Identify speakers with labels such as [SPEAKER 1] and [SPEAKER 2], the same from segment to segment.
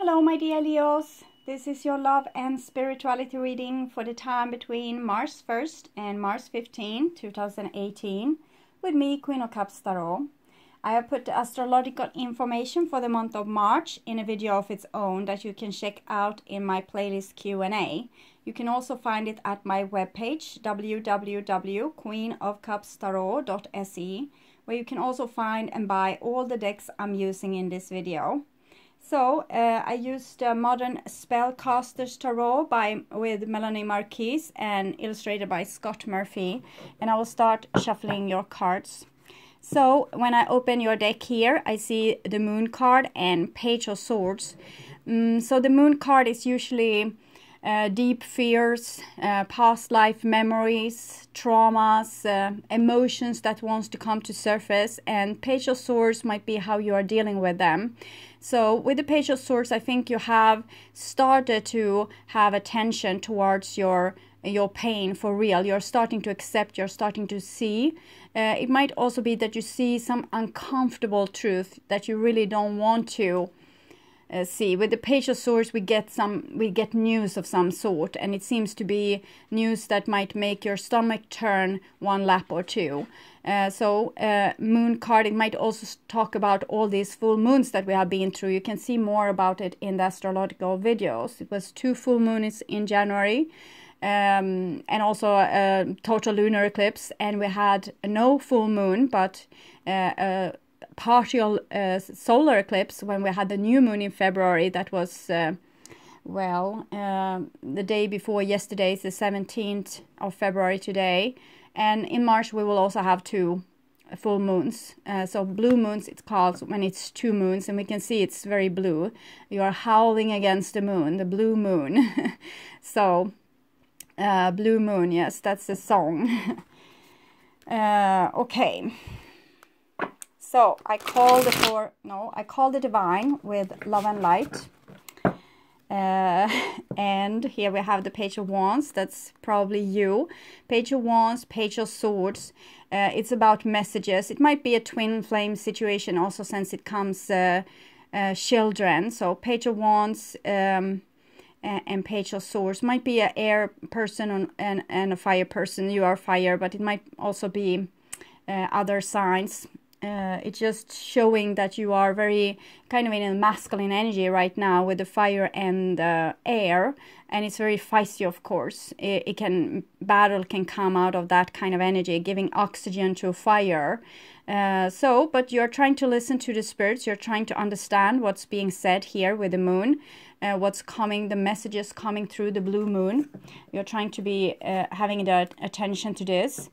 [SPEAKER 1] Hello my dear Leos, this is your love and spirituality reading for the time between March 1st and March 15, 2018 with me, Queen of Cups Tarot. I have put the astrological information for the month of March in a video of its own that you can check out in my playlist Q&A. You can also find it at my webpage www.queenofcupstarot.se, where you can also find and buy all the decks I'm using in this video. So I used Modern Spellcasters Tarot with Melanie Marquise and illustrated by Scott Murphy, and I will start shuffling your cards. So when I open your deck here, I see the Moon card and Page of Swords. So the Moon card is usually deep fears, past life memories, traumas, emotions that wants to come to surface, and Page of Swords might be how you are dealing with them. So with the Page of Swords, I think you have started to have attention towards your pain for real. You're starting to accept, you're starting to see. It might also be that you see some uncomfortable truth that you really don't want to see. With the Page of Swords, we get news of some sort, and it seems to be news that might make your stomach turn one lap or two. Moon card, it might also talk about all these full moons that we have been through. You can see more about it in the astrological videos. It was 2 full moons in January, and also a total lunar eclipse, and we had no full moon, but partial solar eclipse when we had the new moon in February. That was the day before yesterday is the 17th of February today, and in March we will also have 2 full moons. So blue moons, it's called when it's 2 moons, and we can see it's very blue. You are howling against the moon, the blue moon. So blue moon, yes, that's the song. Okay. So I call the divine with love and light. And here we have the Page of Wands. That's probably you. Page of Wands, Page of Swords. It's about messages. It might be a twin flame situation also, since it comes children. So Page of Wands and Page of Swords might be an air person and a fire person. You are fire, but it might also be other signs. It's just showing that you are very kind of in a masculine energy right now with the fire and the air, and it's very feisty, of course. Battle can come out of that kind of energy, giving oxygen to fire. But you're trying to listen to the spirits. You're trying to understand what's being said here with the moon, what's coming, the messages coming through the blue moon. You're trying to be having the attention to this.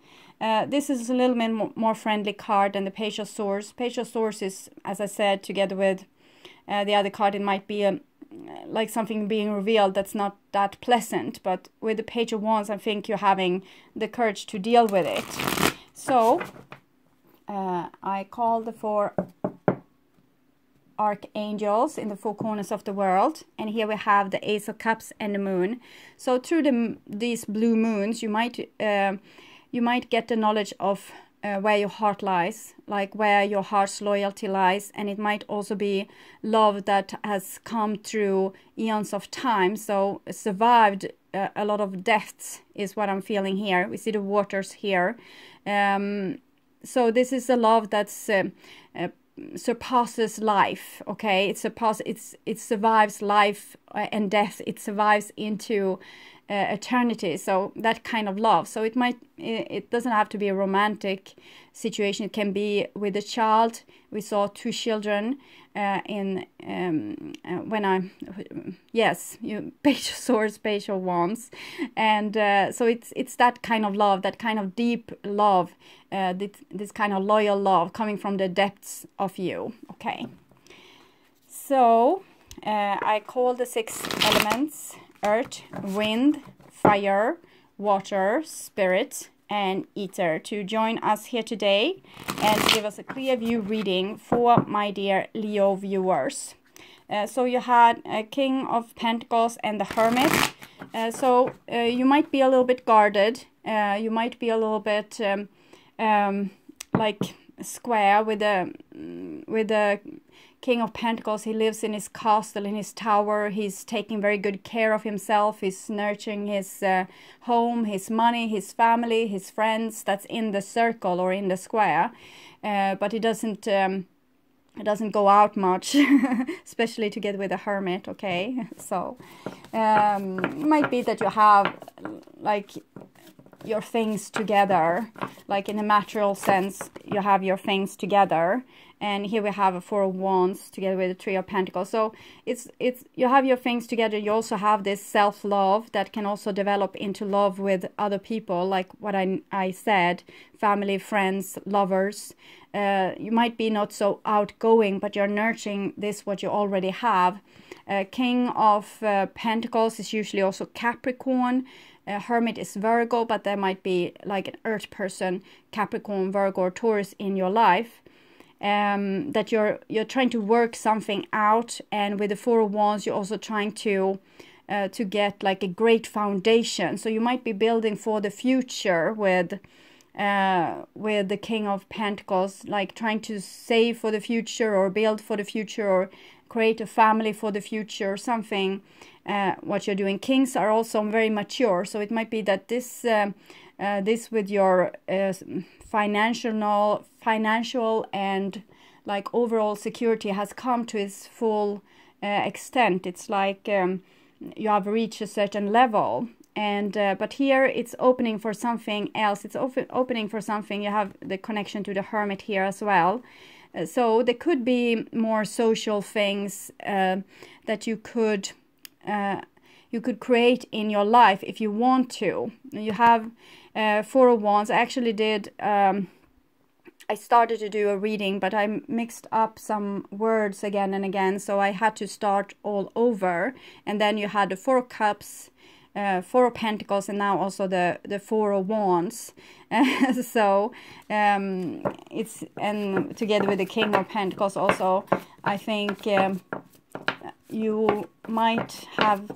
[SPEAKER 1] This is a little bit more friendly card than the Page of Swords. Page of Swords is, as I said, together with the other card, it might be like something being revealed that's not that pleasant. But with the Page of Wands, I think you're having the courage to deal with it. So I call the 4 archangels in the 4 corners of the world, and here we have the Ace of Cups and the Moon. So through these blue moons, you might get the knowledge of where your heart lies, like where your heart's loyalty lies, and it might also be love that has come through eons of time, so survived a lot of deaths is what I'm feeling here. We see the waters here. So this is a love that's surpasses life. Okay, it survives life and death. It survives into eternity. So that kind of love. So it doesn't have to be a romantic situation. It can be with a child. We saw 2 children Page of Swords, Page of Wands, and so it's that kind of love, that kind of deep love, this kind of loyal love coming from the depths of you. Okay, so I call the 6 elements: earth, wind, fire, water, spirit, and ether to join us here today and give us a clear view reading for my dear Leo viewers. So you had a King of Pentacles and the Hermit. So you might be a little bit guarded. You might be a little bit like square with a King of Pentacles, he lives in his castle, in his tower. He's taking very good care of himself. He's nurturing his home, his money, his family, his friends. That's in the circle or in the square. But he doesn't go out much, especially to get with a hermit, okay? So it might be that you have like your things together, like in a material sense, you have your things together. And here we have a Four of Wands together with the Three of Pentacles. So it's you have your things together. You also have this self-love that can also develop into love with other people, like what I said, family, friends, lovers. You might be not so outgoing, but you're nurturing this, what you already have. King of Pentacles is usually also Capricorn. Hermit is Virgo, but there might be like an earth person, Capricorn, Virgo, or Taurus in your life. That you're trying to work something out, and with the Four of Wands, you're also trying to get like a great foundation. So you might be building for the future with the King of Pentacles, like trying to save for the future or build for the future or create a family for the future or something. What you're doing. Kings are also very mature, so it might be that this with your financial and like overall security has come to its full extent. It's like you have reached a certain level, and but here it's opening for something else. It's opening for something. You have the connection to the Hermit here as well. So there could be more social things that you could create in your life if you want to. You have Four of Wands. I actually did, I started to do a reading, but I mixed up some words again and again, so I had to start all over. And then you had the Four of Cups, Four of Pentacles, and now also the Four of Wands. So it's, and together with the King of Pentacles also, I think you might have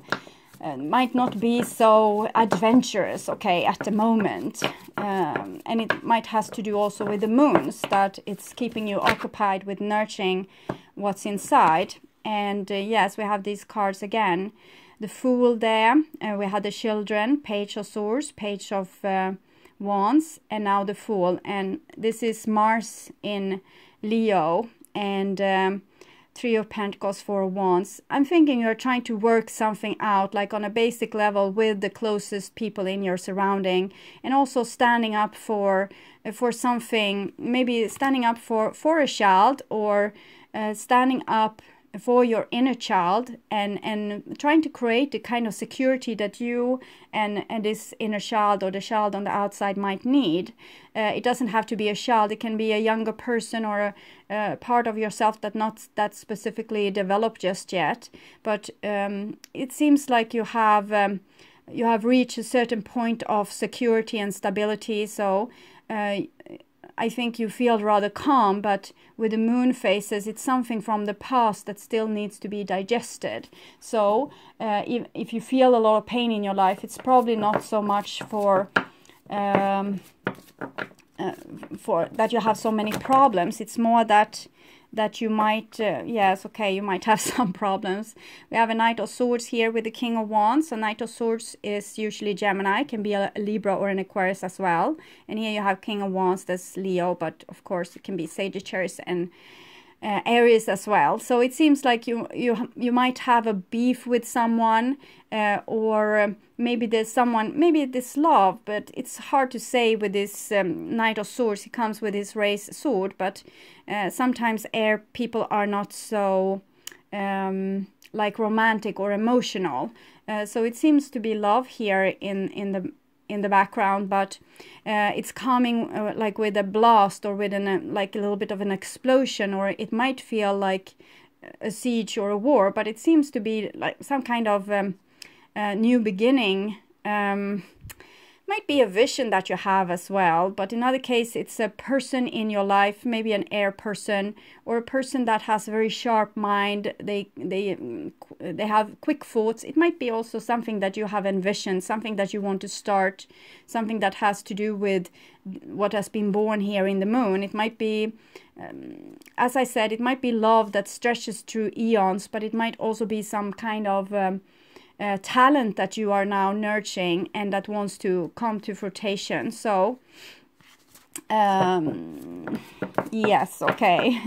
[SPEAKER 1] might not be so adventurous, okay, at the moment, and it might has to do also with the moons, that it's keeping you occupied with nurturing what's inside. And yes, we have these cards again, the Fool there, we had the Children, Page of Swords, Page of Wands, and now the Fool. And this is Mars in Leo, and Three of Pentacles, Four of Wands. I'm thinking you're trying to work something out, like on a basic level with the closest people in your surrounding, and also standing up for something, maybe standing up for a child, or standing up for your inner child, and trying to create the kind of security that you and this inner child or the child on the outside might need. It doesn't have to be a child. It can be a younger person or a part of yourself that not that specifically developed just yet. But it seems like you have reached a certain point of security and stability. So I think you feel rather calm, but with the moon phases, it's something from the past that still needs to be digested. So if you feel a lot of pain in your life, it's probably not so much for that you have so many problems. It's more that you might, yes, okay, you might have some problems. We have a Knight of Swords here with the King of Wands. A Knight of Swords is usually Gemini, can be a Libra or an Aquarius as well. And here you have King of Wands, that's Leo, but of course it can be Sagittarius and Aries as well. So it seems like you might have a beef with someone, or maybe there's someone, maybe this love, but it's hard to say with this Knight of Swords. He comes with his raised sword, but sometimes air people are not so like romantic or emotional. So it seems to be love here in the background, but it's coming like with a blast, or with like a little bit of an explosion, or it might feel like a siege or a war, but it seems to be like some kind of new beginning. might be a vision that you have as well, but in other case it's a person in your life, maybe an air person, or a person that has a very sharp mind. They have quick thoughts. It might be also something that you have envisioned, something that you want to start, something that has to do with what has been born here in the moon. It might be, as I said, it might be love that stretches through eons, but it might also be some kind of talent that you are now nurturing and that wants to come to fruition. So yes, okay.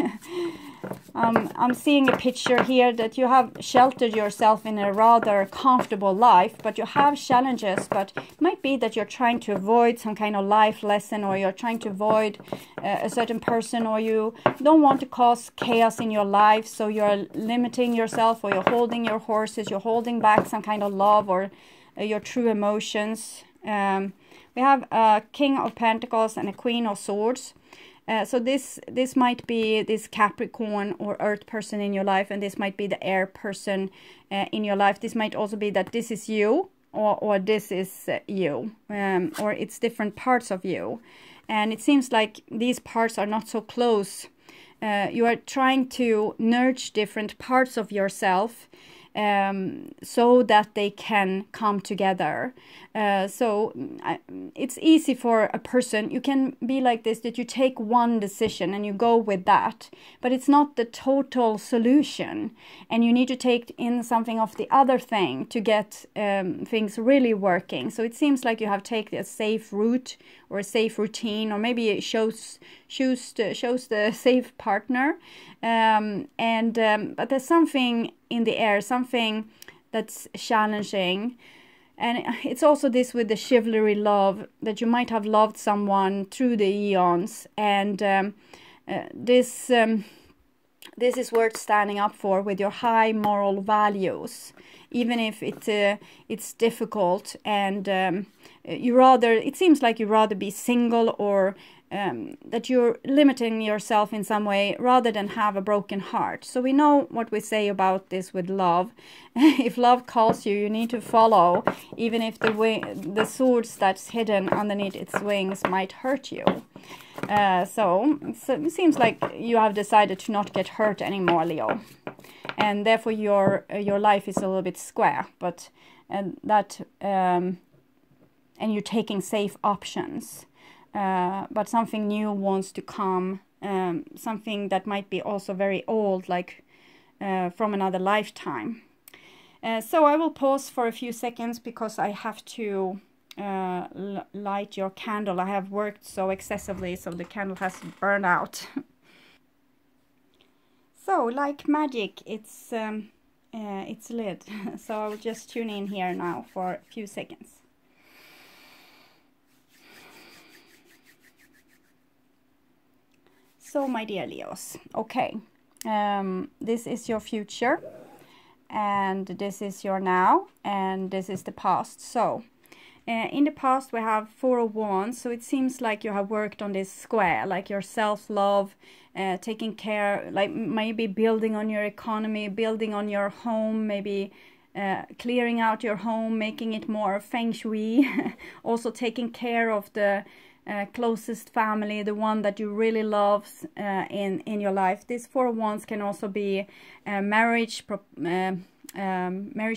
[SPEAKER 1] I'm seeing a picture here that you have sheltered yourself in a rather comfortable life, but you have challenges. But it might be that you're trying to avoid some kind of life lesson, or you're trying to avoid a certain person, or you don't want to cause chaos in your life, so you're limiting yourself, or you're holding your horses, you're holding back some kind of love or your true emotions. We have a King of Pentacles and a Queen of Swords. So this might be this Capricorn or Earth person in your life, and this might be the air person in your life. This might also be that this is you, or this is you, or it's different parts of you. And it seems like these parts are not so close. You are trying to nurture different parts of yourself, so that they can come together. It's easy for a person. You can be like this, that you take one decision and you go with that, but it's not the total solution, and you need to take in something of the other thing to get things really working. So it seems like you have taken a safe route or a safe routine, or maybe it shows the safe partner, but there's something in the air, something that's challenging. And it's also this with the chivalry love, that you might have loved someone through the eons, and this is worth standing up for with your high moral values, even if it's difficult, and it seems like you rather be single, or that you're limiting yourself in some way rather than have a broken heart. So we know what we say about this with love. If love calls you, you need to follow, even if the swords that's hidden underneath its wings might hurt you. So it seems like you have decided to not get hurt anymore, Leo, and therefore your life is a little bit square, but and you're taking safe options. But something new wants to come, something that might be also very old, like from another lifetime. So I will pause for a few seconds because I have to light your candle. I have worked so excessively, so the candle has burned out. So like magic, it's lit. So I will just tune in here now for a few seconds. So my dear Leos, okay, this is your future, and this is your now, and this is the past. So in the past we have Four of Wands, so it seems like you have worked on this square, like your self-love, taking care, like maybe building on your economy, building on your home, maybe clearing out your home, making it more feng shui, also taking care of the closest family, the one that you really love in your life. This Four of Wands can also be marriage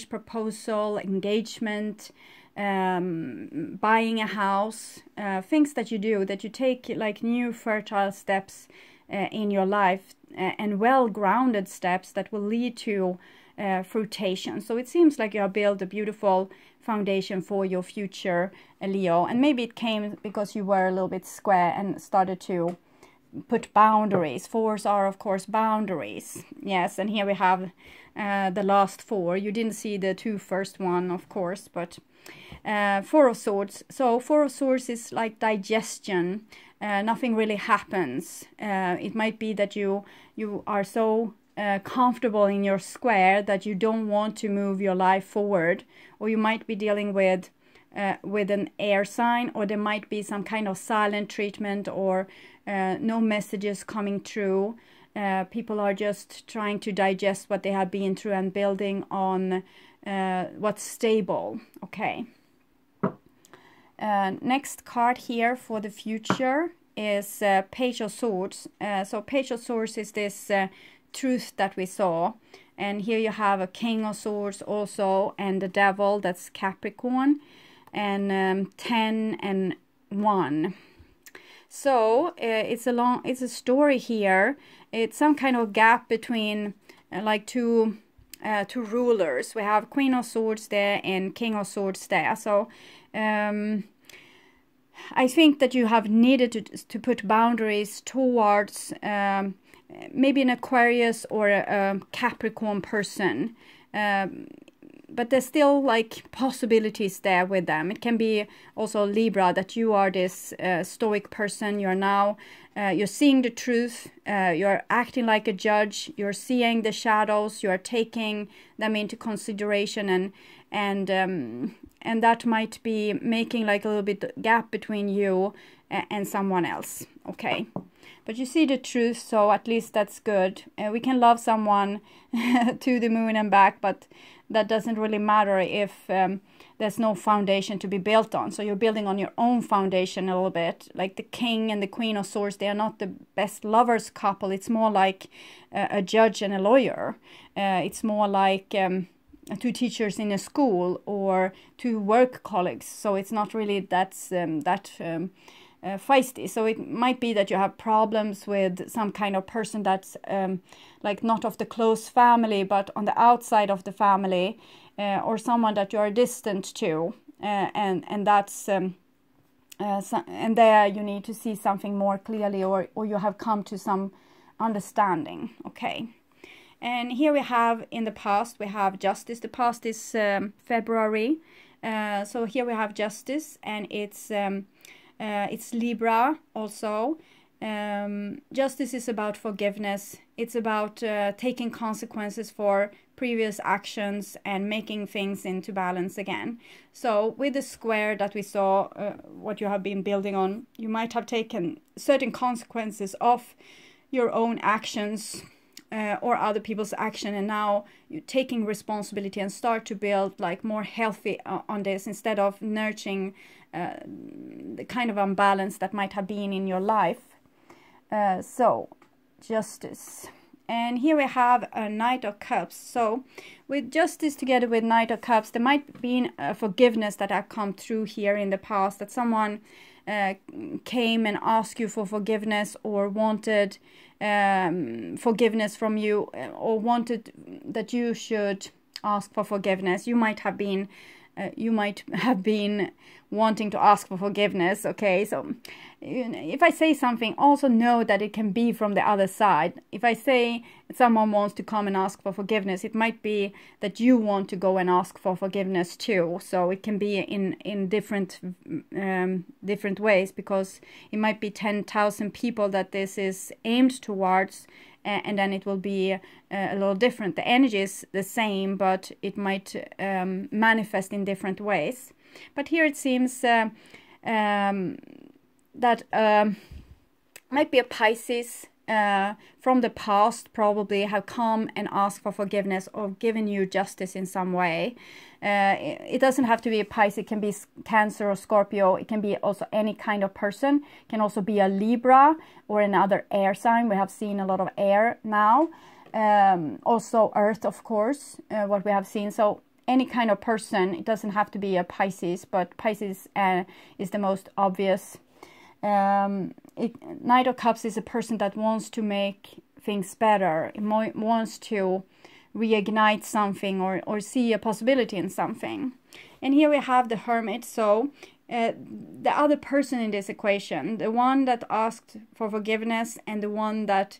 [SPEAKER 1] proposal, engagement, buying a house, things that you do, that you take like new fertile steps in your life, and well-grounded steps that will lead to fruition. So it seems like you have built a beautiful foundation for your future, Leo, and maybe it came because you were a little bit square and started to put boundaries. Fours are of course boundaries, yes, and here we have the last four. You didn't see the two first one, of course, but Four of Swords. So Four of Swords is like digestion. Nothing really happens. It might be that you are so comfortable in your square that you don't want to move your life forward, or you might be dealing with an air sign, or there might be some kind of silent treatment, or no messages coming through. People are just trying to digest what they have been through and building on what's stable. Okay. Next card here for the future is Page of Swords. So Page of Swords is this truth that we saw. And here you have a King of Swords also, and the Devil, that's Capricorn, and 10 and 1. So it's a story here. It's some kind of gap between like two rulers. We have Queen of Swords there and King of Swords there. So I think that you have needed to put boundaries towards maybe an Aquarius or a Capricorn person, but there's still like possibilities there with them. It can be also Libra, that you are this stoic person. You're now you're seeing the truth, you're acting like a judge, you're seeing the shadows, you're taking them into consideration, and that might be making like a little bit gap between you and someone else. Okay, but you see the truth, so at least that's good. We can love someone to the moon and back, but that doesn't really matter if there's no foundation to be built on. So you're building on your own foundation a little bit. Like the King and the Queen of Swords, they are not the best lovers couple. It's more like a judge and a lawyer. It's more like two teachers in a school or two work colleagues. So it's not really feisty. So it might be that you have problems with some kind of person that's like not of the close family, but on the outside of the family, or someone that you are distant to, and that's and there you need to see something more clearly, or you have come to some understanding. Okay. And here we have, in the past, we have Justice. The past is February. So here we have Justice, and it's Libra also. Justice is about forgiveness. It's about taking consequences for previous actions and making things into balance again. So with the square that we saw, what you have been building on, you might have taken certain consequences of your own actions or other people's action, and now you're taking responsibility and start to build like more healthy on this, instead of nurturing the kind of imbalance that might have been in your life. So Justice, and here we have a Knight of Cups. So with Justice together with Knight of Cups, there might be a forgiveness that have come through here in the past, that someone came and asked you for forgiveness, or wanted forgiveness from you, or wanted that you should ask for forgiveness. You might have been wanting to ask for forgiveness. Okay, so if I say something, also know that it can be from the other side. If I say someone wants to come and ask for forgiveness, it might be that you want to go and ask for forgiveness too. So it can be in different ways, because it might be 10,000 people that this is aimed towards, and then it will be a little different. The energy is the same, but it might manifest in different ways. But here it seems that might be a Pisces from the past, probably have come and asked for forgiveness or given you justice in some way. It doesn't have to be a Pisces. It can be Cancer or Scorpio. It can be also any kind of person. It can also be a Libra or another air sign. We have seen a lot of air now. Also Earth, of course, what we have seen. So any kind of person. It doesn't have to be a Pisces, but Pisces is the most obvious. Knight of Cups is a person that wants to make things better. It wants to reignite something, or see a possibility in something. And here we have the Hermit. So the other person in this equation, the one that asked for forgiveness and the one that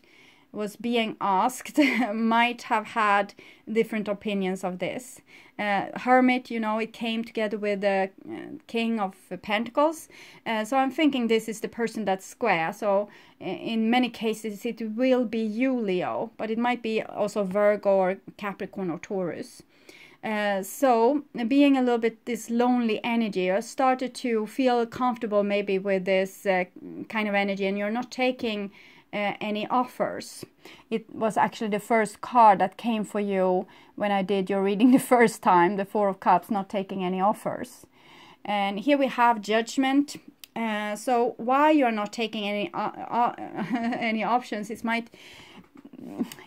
[SPEAKER 1] was being asked, might have had different opinions of this. Hermit, you know, it came together with the King of Pentacles. So I'm thinking this is the person that's square. So in many cases it will be you, Leo, but it might be also Virgo or Capricorn or Taurus. So being a little bit this lonely energy, I started to feel comfortable maybe with this kind of energy, and you're not taking any offers. It was actually the first card that came for you when I did your reading the first time, the Four of Cups, not taking any offers. And here we have Judgment. So why you're not taking any any options,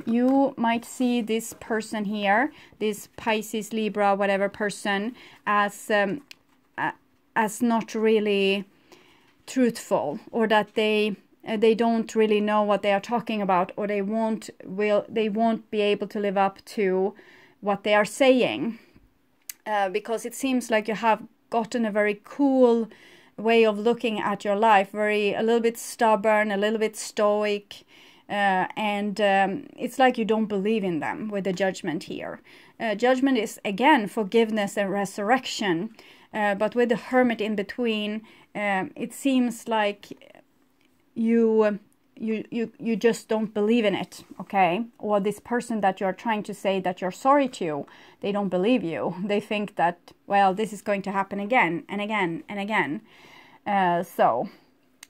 [SPEAKER 1] you might see this person here, this Pisces, Libra, whatever person, as not really truthful, or that they don't really know what they are talking about, or they won't be able to live up to what they are saying, because it seems like you have gotten a very cool way of looking at your life, a little bit stubborn, a little bit stoic, and it's like you don't believe in them with the Judgment here. Judgment is again forgiveness and resurrection, but with the Hermit in between, it seems like you just don't believe in it, okay? Or this person that you're trying to say that you're sorry to, they don't believe you. They think that, well, this is going to happen again and again and again.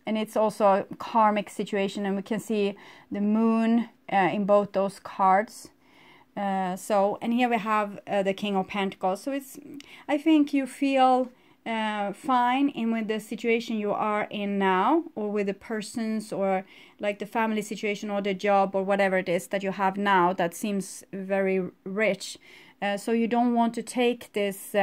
[SPEAKER 1] And it's also a karmic situation, and we can see the Moon in both those cards. And here we have the King of Pentacles. So I think you feel fine with the situation you are in now, or with the persons, or like the family situation, or the job, or whatever it is that you have now that seems very rich. So you don't want to take this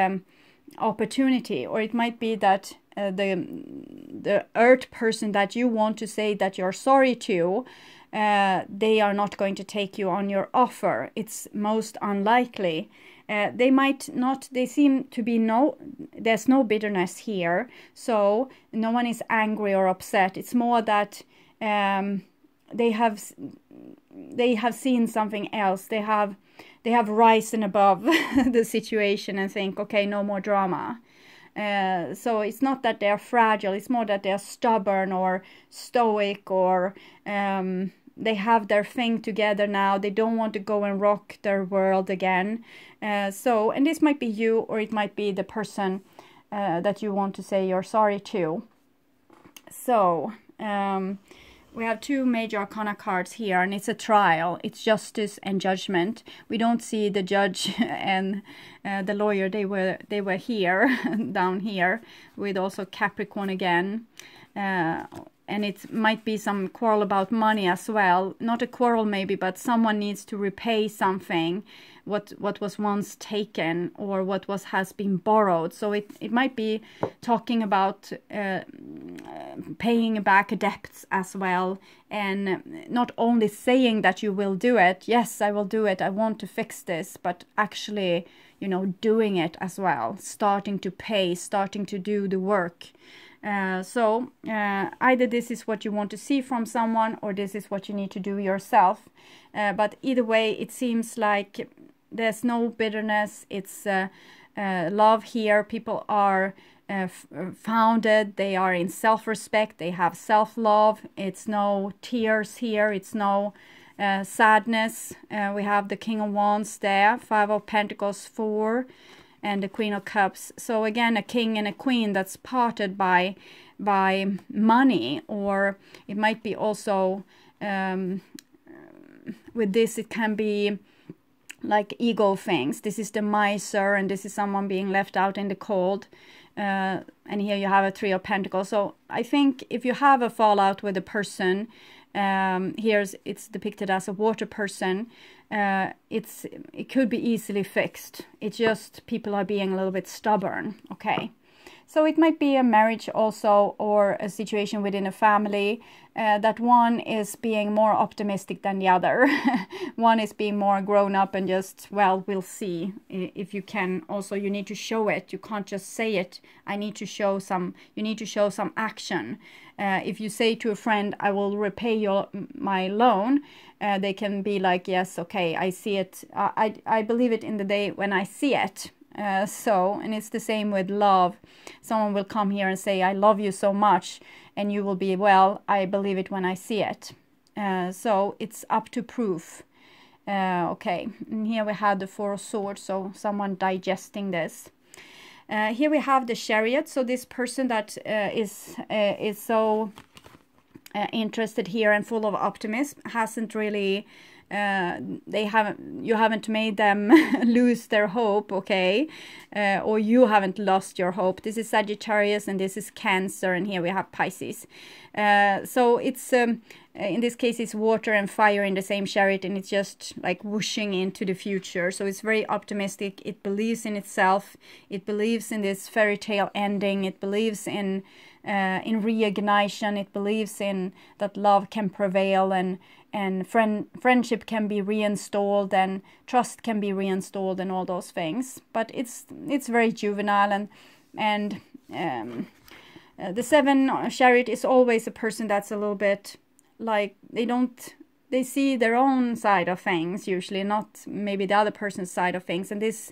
[SPEAKER 1] opportunity, or it might be that the Earth person that you want to say that you're sorry to, they are not going to take you on your offer. It's most unlikely. They might not, they seem to be there's no bitterness here, so no one is angry or upset. It's more that they have seen something else. They have risen above the situation and think, okay, no more drama. So it's not that they're fragile, it's more that they're stubborn or stoic, or they have their thing together now. They don't want to go and rock their world again. And this might be you, or it might be the person that you want to say you're sorry to. So we have two major arcana cards here, and it's a trial. It's Justice and Judgment. We don't see the judge and the lawyer. They were here, down here, with also Capricorn again. And it might be some quarrel about money as well. Not a quarrel maybe, but someone needs to repay something, what was once taken, or what has been borrowed. So it might be talking about paying back debts as well, and not only saying that you will do it. Yes, I will do it, I want to fix this, but actually, doing it as well, starting to pay, starting to do the work. So either this is what you want to see from someone, or this is what you need to do yourself. But either way, it seems like there's no bitterness. It's love here. People are founded. They are in self-respect. They have self-love. It's no tears here. It's no sadness. We have the King of Wands there, Five of Pentacles, 4. And the Queen of Cups. So again, a king and a queen that's parted by money, or it might be also with this, it can be like ego things. This is the miser, and this is someone being left out in the cold. And here you have a Three of Pentacles. So I think if you have a fallout with a person, it's depicted as a water person. It could be easily fixed. It's just people are being a little bit stubborn. Okay, so it might be a marriage also, or a situation within a family, that one is being more optimistic than the other. One is being more grown up and just, well, we'll see. If you can also, you need to show it. You can't just say it. You need to show some action. If you say to a friend, I will repay my loan, they can be like, yes, okay, I see it. I believe it in the day when I see it. And it's the same with love. Someone will come here and say, I love you so much. And you will be, well, I believe it when I see it. So it's up to proof. Okay, and here we have the Four of Swords, so someone digesting this. Here we have the Chariot. So this person that is so interested here and full of optimism hasn't really you haven't made them lose their hope, okay, or you haven't lost your hope. This is Sagittarius and this is Cancer, and here we have Pisces. So it's in this case it's water and fire in the same chariot, and it's just like whooshing into the future. So it's very optimistic. It believes in itself. It believes in this fairy tale ending. It believes in reignition. It believes in that love can prevail, and friendship can be reinstalled, and trust can be reinstalled, and all those things. But it's very juvenile, and the 7 chariot is always a person that's a little bit like they see their own side of things, usually not maybe the other person's side of things. And this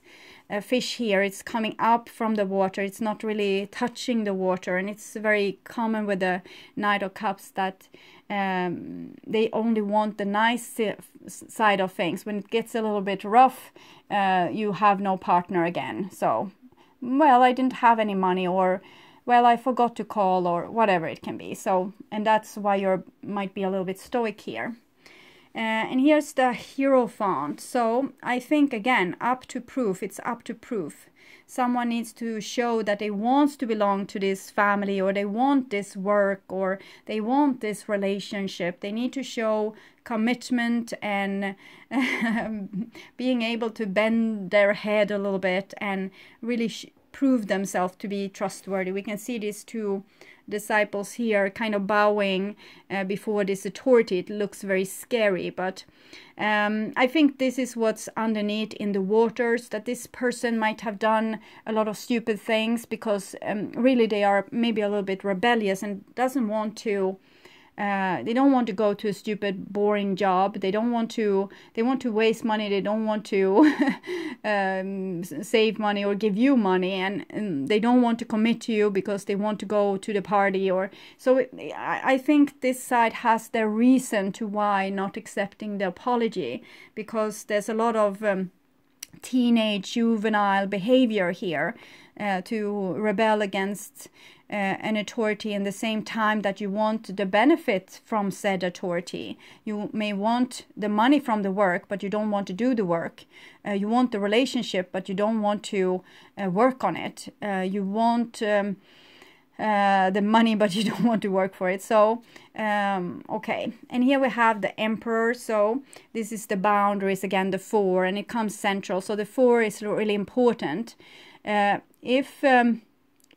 [SPEAKER 1] fish here, it's coming up from the water, it's not really touching the water, and it's very common with the Knight of Cups that they only want the nice side of things. When it gets a little bit rough, you have no partner again. So, well, I didn't have any money, or well, I forgot to call, or whatever it can be. So, and that's why you might be a little bit stoic here. And here's the Hierophant. So I think, again, up to proof. It's up to proof. Someone needs to show that they want to belong to this family, or they want this work, or they want this relationship. They need to show commitment and being able to bend their head a little bit and really prove themselves to be trustworthy. We can see these 2 disciples here kind of bowing before this authority. It looks very scary, but I think this is what's underneath in the waters, that this person might have done a lot of stupid things because really they are maybe a little bit rebellious and doesn't want to they don't want to go to a stupid, boring job. They want to waste money. They don't want to save money or give you money, and they don't want to commit to you because they want to go to the party. Or so I think this side has their reason to why not accepting the apology, because there's a lot of teenage juvenile behavior here to rebel against an authority, in the same time that you want the benefit from said authority. You may want the money from the work, but you don't want to do the work. You want the relationship, but you don't want to work on it. You want the money, but you don't want to work for it. So okay, and here we have the Emperor. So this is the boundaries again, the 4, and it comes central. So the 4 is really important.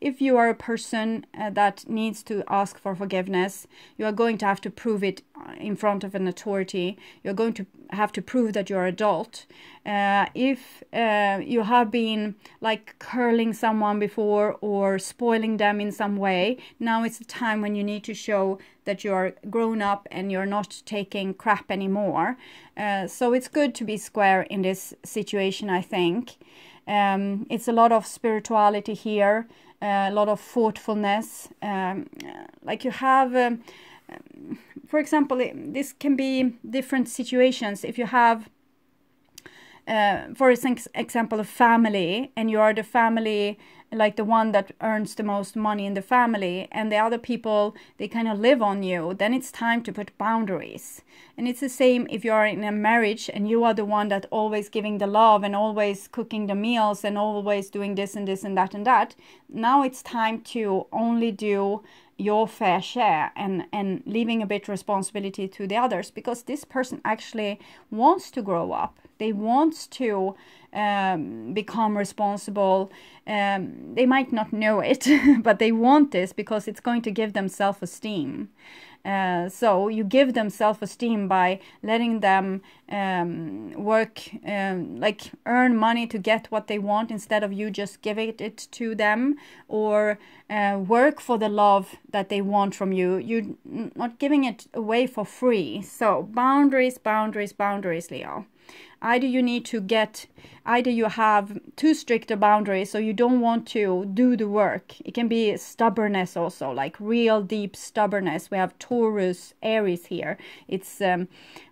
[SPEAKER 1] If you are a person that needs to ask for forgiveness, you are going to have to prove it in front of an authority. You're going to have to prove that you're adult. If you have been like curling someone before or spoiling them in some way, now it's the time when you need to show that you are grown up and you're not taking crap anymore. So it's good to be square in this situation, I think. It's a lot of spirituality here. A lot of thoughtfulness, like you have, for example, this can be different situations. If you have, for example, a family, and you are the family, like the one that earns the most money in the family, and the other people, they kind of live on you, then it's time to put boundaries. And it's the same if you are in a marriage and you are the one that always giving the love and always cooking the meals and always doing this and this and that and that. Now it's time to only do your fair share and leaving a bit responsibility to the others, because this person actually wants to grow up. They want to become responsible. They might not know it, but they want this because it's going to give them self-esteem. So you give them self-esteem by letting them work, like earn money to get what they want instead of you just giving it to them, or work for the love that they want from you. You're not giving it away for free. So boundaries, boundaries, boundaries, Leo. Either you have too strict boundaries, so you don't want to do the work. It can be stubbornness also, like real deep stubbornness. We have Taurus, Aries here. It's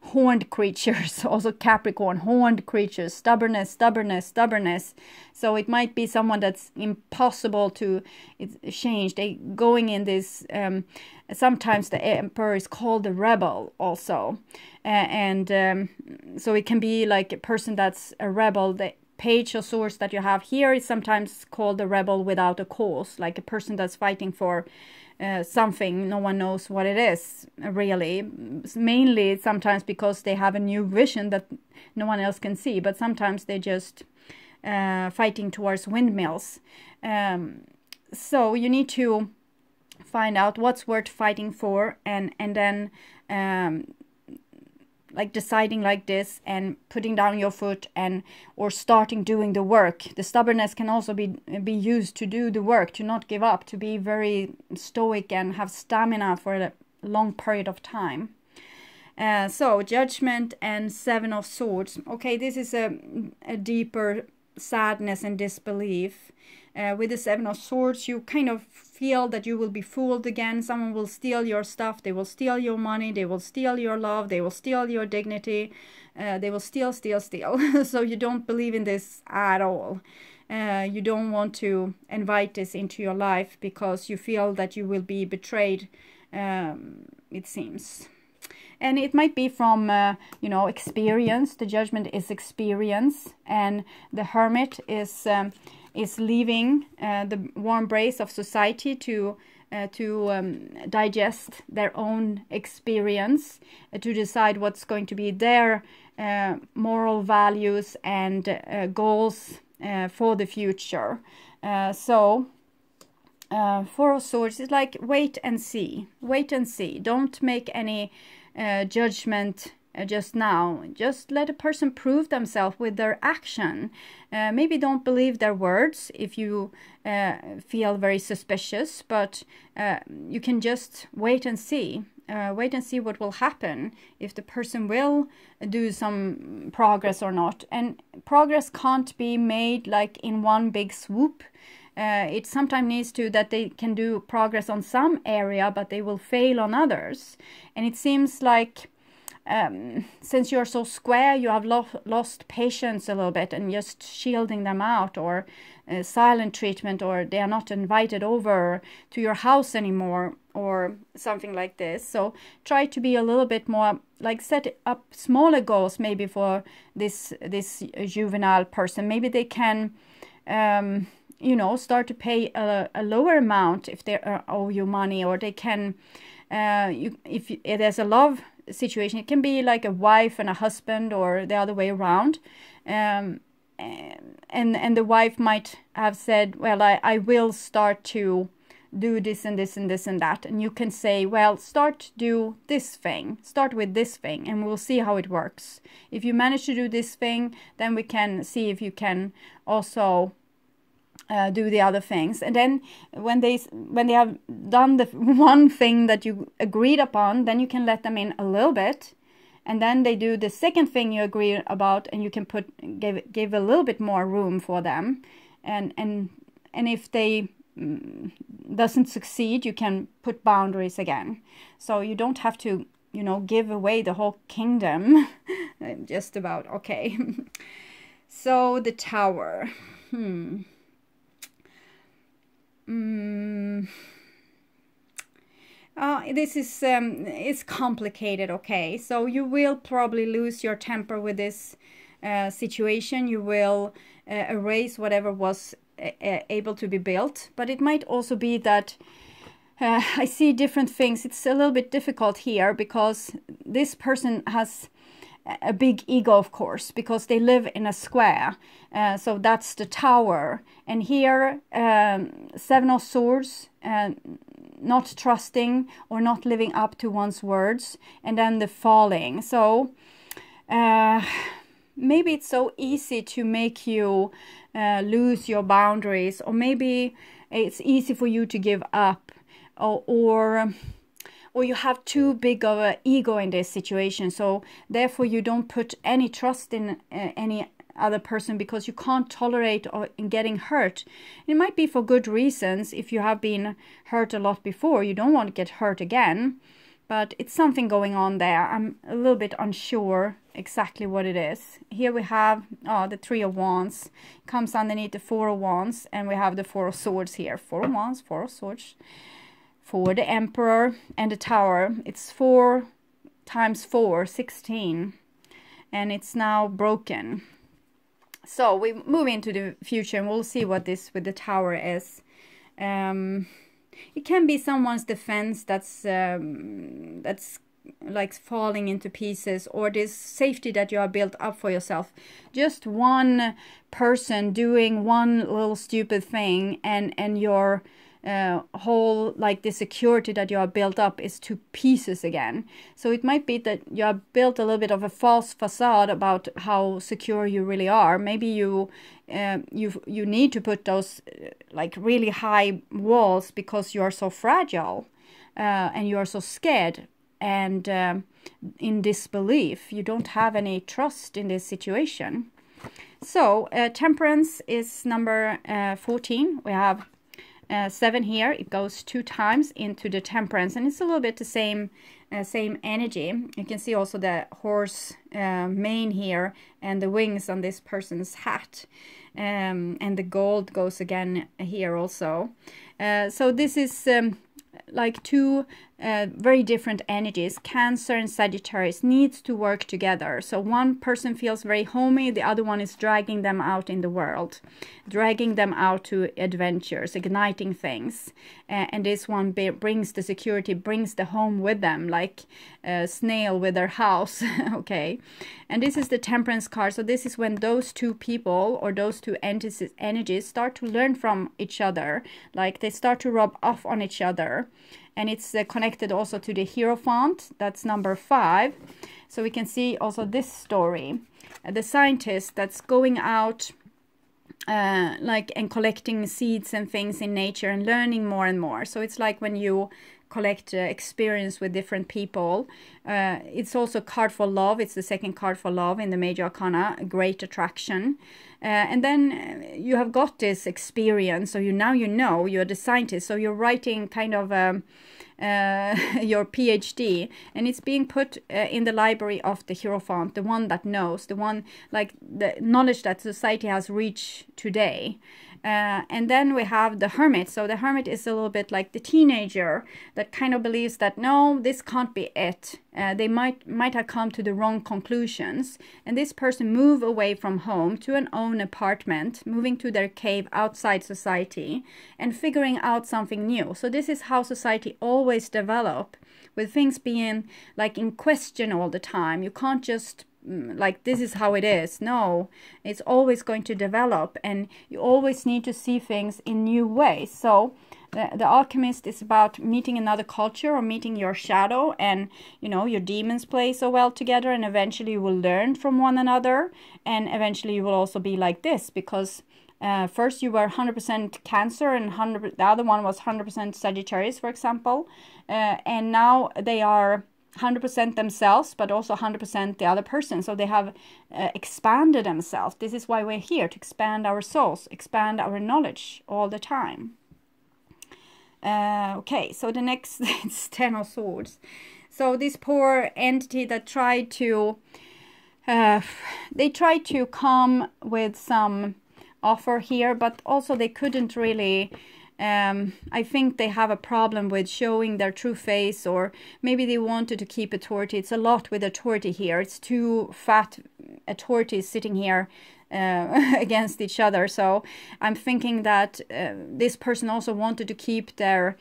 [SPEAKER 1] horned creatures, also Capricorn, horned creatures, stubbornness, stubbornness, stubbornness. So it might be someone that's impossible to change. They going in this, sometimes the Emperor is called the rebel also. So it can be like a person that's a rebel. The Page of Swords that you have here is sometimes called the rebel without a cause, like a person that's fighting for something, no one knows what it is really. Mainly sometimes because they have a new vision that no one else can see, but sometimes they just fighting towards windmills. So you need to find out what's worth fighting for, and then like deciding like this and putting down your foot or starting doing the work. The stubbornness can also be used to do the work, to not give up, to be very stoic and have stamina for a long period of time. So Judgment and Seven of Swords. Okay, this is a deeper sadness and disbelief. With the Seven of Swords, you kind of feel that you will be fooled again. Someone will steal your stuff. They will steal your money. They will steal your love. They will steal your dignity. They will steal. So you don't believe in this at all. You don't want to invite this into your life because you feel that you will be betrayed, it seems. And it might be from, experience. The Judgment is experience. And the Hermit is leaving the warm embrace of society to digest their own experience, to decide what's going to be their moral values and goals for the future. Four of Swords is like wait and see. Wait and see. Don't make any judgment just now. Just let a person prove themselves with their action. Maybe don't believe their words if you feel very suspicious, but you can just wait and see. Wait and see what will happen, if the person will do some progress or not. And progress can't be made like in one big swoop. It sometimes needs to that they can do progress on some area, but they will fail on others. And it seems like since you're so square, you have lost patience a little bit and just shielding them out, or silent treatment, or they are not invited over to your house anymore, or something like this. So try to be a little bit more, like set up smaller goals maybe for this juvenile person. Maybe they can start to pay a lower amount if they owe you money, or they can if there's a love situation, it can be like a wife and a husband, or the other way around, and the wife might have said, well, I will start to do this and this and this and that, and you can say, well, start with this thing, and we'll see how it works. If you manage to do this thing, then we can see if you can also do the other things. And then when they have done the one thing that you agreed upon, then you can let them in a little bit, and then they do the second thing you agreed about, and you can give a little bit more room for them, and if they doesn't succeed, you can put boundaries again. So you don't have to give away the whole kingdom just about. Okay. So the Tower. This is it's complicated. Okay, so you will probably lose your temper with this situation. You will erase whatever was able to be built, but it might also be that I see different things. It's a little bit difficult here because this person has a big ego, of course, because they live in a square. So that's the Tower. And here, Seven of Swords, not trusting or not living up to one's words. And then the Falling. So maybe it's so easy to make you lose your boundaries. Or maybe it's easy for you to give up. Or you have too big of an ego in this situation, so therefore you don't put any trust in any other person because you can't tolerate in getting hurt. It might be for good reasons. If you have been hurt a lot before, you don't want to get hurt again. but it's something going on there. I'm a little bit unsure exactly what it is. Here we have the Three of Wands. Comes underneath the Four of Wands, and we have the Four of Swords here. Four of Wands, Four of Swords. For the Emperor and the Tower. It's 4 times 4, 16. And it's now broken. So we move into the future, and we'll see what this with the Tower is. It can be someone's defense that's like falling into pieces, or this safety that you have built up for yourself. Just one person doing one little stupid thing, and your whole, like, the security that you have built up is to pieces again. So it might be that you have built a little bit of a false facade about how secure you really are. Maybe you need to put those like really high walls because you are so fragile, and you are so scared and in disbelief. You don't have any trust in this situation. So Temperance is number 14. We have 7 here. It goes 2 times into the Temperance, and it's a little bit the same energy. You can see also the horse mane here and the wings on this person's hat, and the gold goes again here also. So this is like 2 very different energies. Cancer and Sagittarius needs to work together. So one person feels very homey, the other one is dragging them out in the world, dragging them out to adventures, igniting things. And this one brings the security, brings the home with them, like a snail with their house. Okay. And this is the Temperance card. So this is when those 2 people or those 2 energies start to learn from each other, like they start to rub off on each other. And it's connected also to the Hierophant. That's number 5. So we can see also this story. The scientist that's going out like and collecting seeds and things in nature and learning more and more. So it's like when you collect experience with different people. It's also a card for love. It's the second card for love in the major arcana, Great Attraction. And then you have got this experience, so now you know, you're the scientist, so you're writing kind of your PhD, and it's being put in the library of the Hierophant, the one that knows, the one, like the knowledge that society has reached today. And then we have the Hermit. So the Hermit is a little bit like the teenager that kind of believes that no, this can't be it. They might have come to the wrong conclusions. And this person move away from home to an own apartment, moving to their cave outside society and figuring out something new. So this is how society always develop, with things being like in question all the time. You can't just like this is how it is. No, it's always going to develop, and you always need to see things in new ways. So the Alchemist is about meeting another culture or meeting your shadow, and you know, your demons play so well together, and eventually you will learn from one another, and eventually you will also be like this, because first you were 100% Cancer and the other one was 100% Sagittarius, for example, and now they are 100% themselves, but also 100% the other person. So they have expanded themselves. This is why we're here, to expand our souls, expand our knowledge all the time. Okay, so the next is 10 of Swords. So this poor entity that tried to they tried to come with some offer here, but also they couldn't really. I think they have a problem with showing their true face, or maybe they wanted to keep authority. It's a lot with authority here. It's 2 fat authorities sitting here against each other. So I'm thinking that this person also wanted to keep their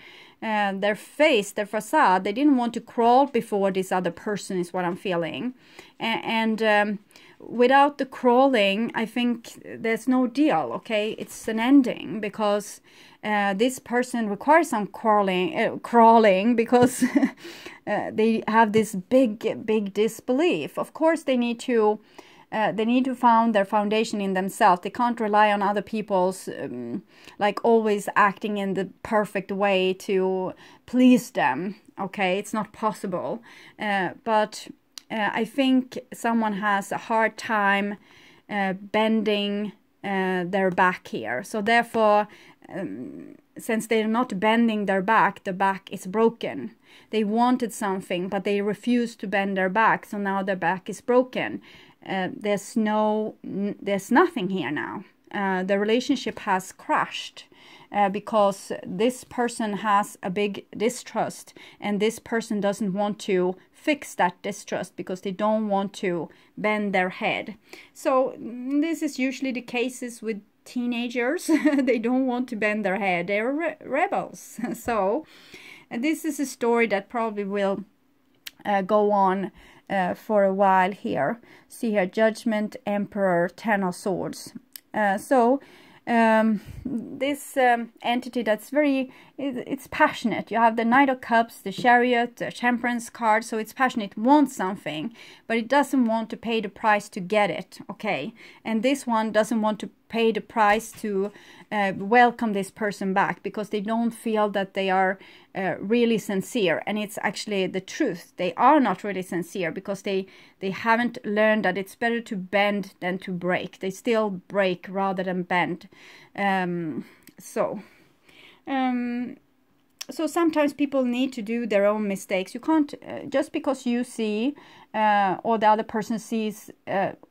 [SPEAKER 1] face, their facade. They didn't want to crawl before this other person, is what I'm feeling. And without the crawling, I think there's no deal, okay? It's an ending, because this person requires some crawling because they have this big disbelief. Of course, they need to found their foundation in themselves. They can't rely on other people's like always acting in the perfect way to please them. Okay, it's not possible. But I think someone has a hard time bending their back here. So therefore, since they're not bending their back, the back is broken. They wanted something, but they refused to bend their back, so now their back is broken. There's nothing here now. The relationship has crashed because this person has a big distrust, and this person doesn't want to fix that distrust because they don't want to bend their head. So this is usually the cases with teenagers. They don't want to bend their head. They're rebels. So this is a story that probably will go on for a while here. See here, Judgment, Emperor, Ten of Swords. This entity that's it's passionate. You have the Knight of Cups, the Chariot, the Temperance card, so it's passionate, it wants something, but it doesn't want to pay the price to get it, okay? And this one doesn't want to pay the price to welcome this person back because they don't feel that they are really sincere, and it's actually the truth. They are not really sincere because they haven't learned that it's better to bend than to break. They still break rather than bend. So sometimes people need to do their own mistakes. You can't, just because you see or the other person sees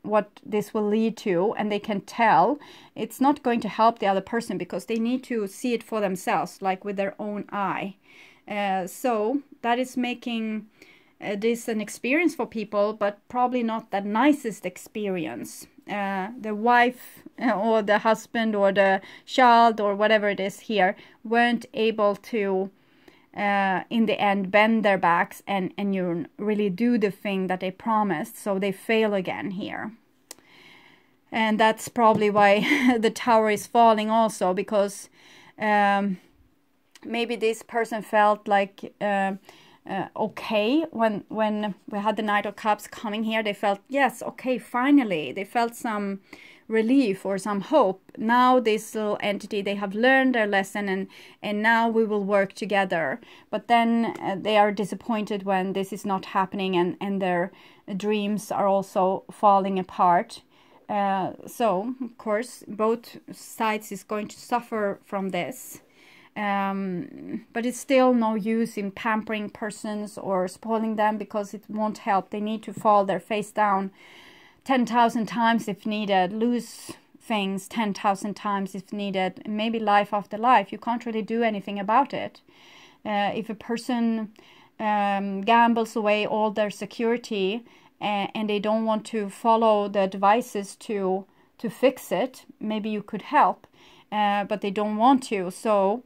[SPEAKER 1] what this will lead to, and they can tell, it's not going to help the other person because they need to see it for themselves, like with their own eye. So that is making this an experience for people, but probably not the nicest experience. The wife or the husband or the child or whatever it is here weren't able to in the end bend their backs and you really do the thing that they promised, so they fail again here. And that's probably why the tower is falling also, because maybe this person felt like okay, when we had the Knight of Cups coming here, they felt, yes, okay, finally, they felt some relief or some hope. Now this little entity, they have learned their lesson, and now we will work together. But then they are disappointed when this is not happening, and their dreams are also falling apart. So of course both sides is going to suffer from this. But it's still no use in pampering persons or spoiling them, because it won't help. They need to fall their face down 10,000 times if needed, lose things 10,000 times if needed, maybe life after life. You can't really do anything about it. If a person gambles away all their security and they don't want to follow the advices to fix it, maybe you could help, but they don't want to, so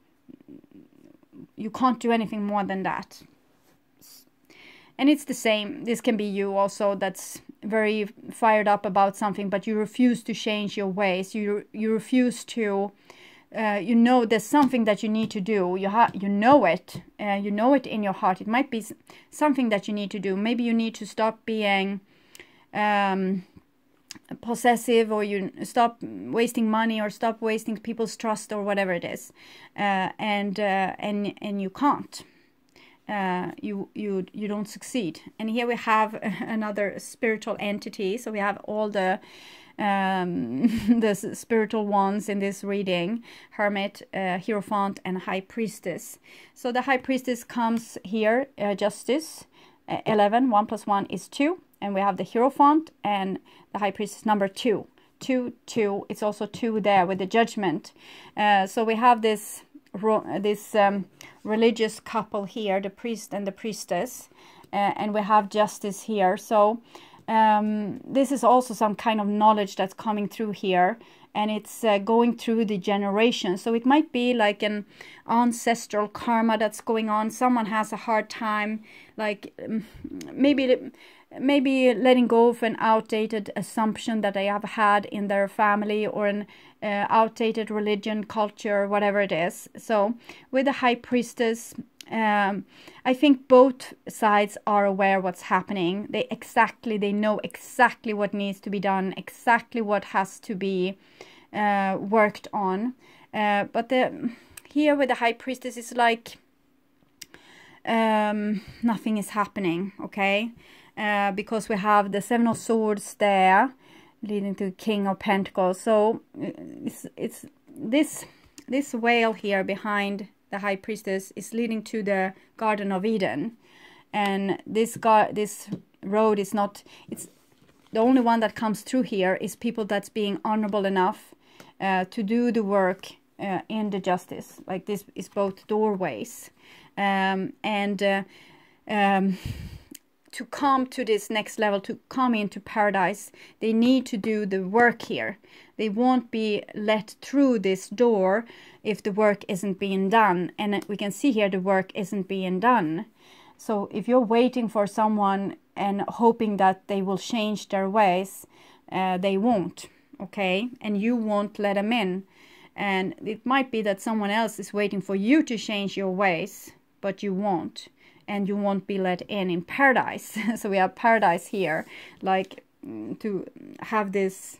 [SPEAKER 1] you can't do anything more than that. And it's the same, this can be you also, that's very fired up about something, but you refuse to change your ways. You refuse to, you know there's something that you need to do. You know it in your heart. It might be something that you need to do. Maybe you need to stop being possessive, or you stop wasting money, or stop wasting people's trust, or whatever it is, and you can't. You don't succeed. And here we have another spiritual entity. So we have all the spiritual ones in this reading: Hermit, Hierophant, and High Priestess. So the High Priestess comes here, Justice, 11, 1 + 1 is 2, and we have the Hierophant and the High Priestess number 2. 2, 2, it's also 2 there with the Judgment. So we have this religious couple here, the priest and the priestess, and we have Justice here. So this is also some kind of knowledge that's coming through here, and it's going through the generations. So it might be like an ancestral karma that's going on. Someone has a hard time, like maybe letting go of an outdated assumption that they have had in their family, or an outdated religion, culture, whatever it is. So with the High Priestess, I think both sides are aware what's happening. They know exactly what needs to be done, exactly what has to be worked on. But here with the High Priestess, it's like nothing is happening, okay? Because we have the Seven of Swords there, leading to the King of Pentacles. So it's this this veil here behind the High Priestess is leading to the Garden of Eden. And this road is not, it's the only one that comes through here is people that's being honorable enough to do the work in the justice. Like this is both doorways. To come to this next level, to come into paradise, they need to do the work here. They won't be let through this door if the work isn't being done. And we can see here the work isn't being done. So if you're waiting for someone and hoping that they will change their ways, they won't, okay? And you won't let them in. And it might be that someone else is waiting for you to change your ways, but you won't. And you won't be let in paradise. So we have paradise here, like to have this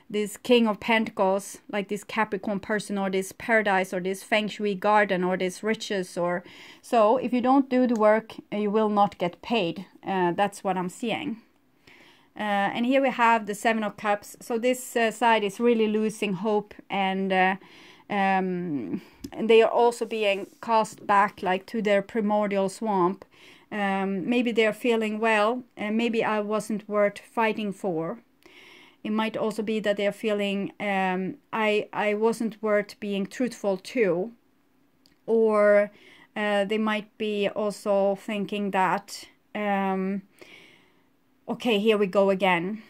[SPEAKER 1] this King of Pentacles, like this Capricorn person, or this paradise, or this Feng Shui garden, or this riches, or so. If you don't do the work, you will not get paid. That's what I'm seeing. And here we have the Seven of Cups. So this side is really losing hope, and they are also being cast back like to their primordial swamp. Maybe they're feeling, well, maybe I wasn't worth fighting for. It might also be that they're feeling I wasn't worth being truthful to. Or they might be also thinking that okay, here we go again.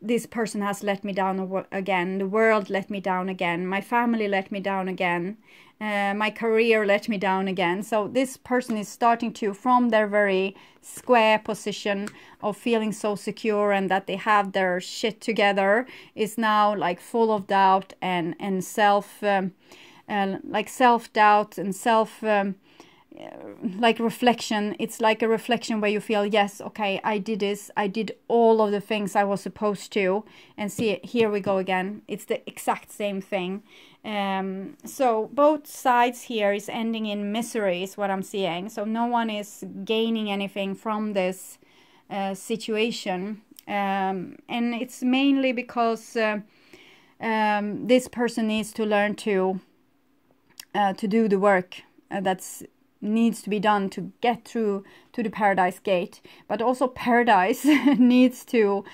[SPEAKER 1] This person has let me down again. The world let me down again. My family let me down again. My career let me down again. So this person is starting to, from their very square position of feeling so secure and that they have their shit together, is now like full of doubt and like self-doubt and like reflection. It's like a reflection where you feel, yes, okay, I did this, I did all of the things I was supposed to, and see, here we go again. It's the exact same thing. So both sides here is ending in misery is what I'm seeing. So no one is gaining anything from this situation, and it's mainly because this person needs to learn to do the work that's needs to be done to get through to the paradise gate. But also paradise needs to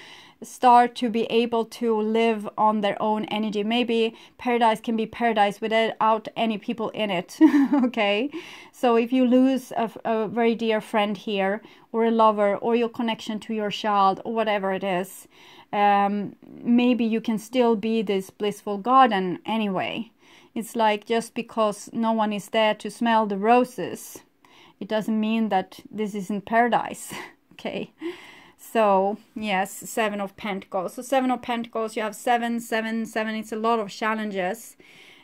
[SPEAKER 1] start to be able to live on their own energy. Maybe paradise can be paradise without any people in it. Okay, so if you lose a very dear friend here, or a lover, or your connection to your child, or whatever it is, maybe you can still be this blissful garden anyway. It's like, just because no one is there to smell the roses, it doesn't mean that this isn't paradise. Okay, so yes, Seven of Pentacles. So Seven of Pentacles, you have 7, 7, 7. It's a lot of challenges.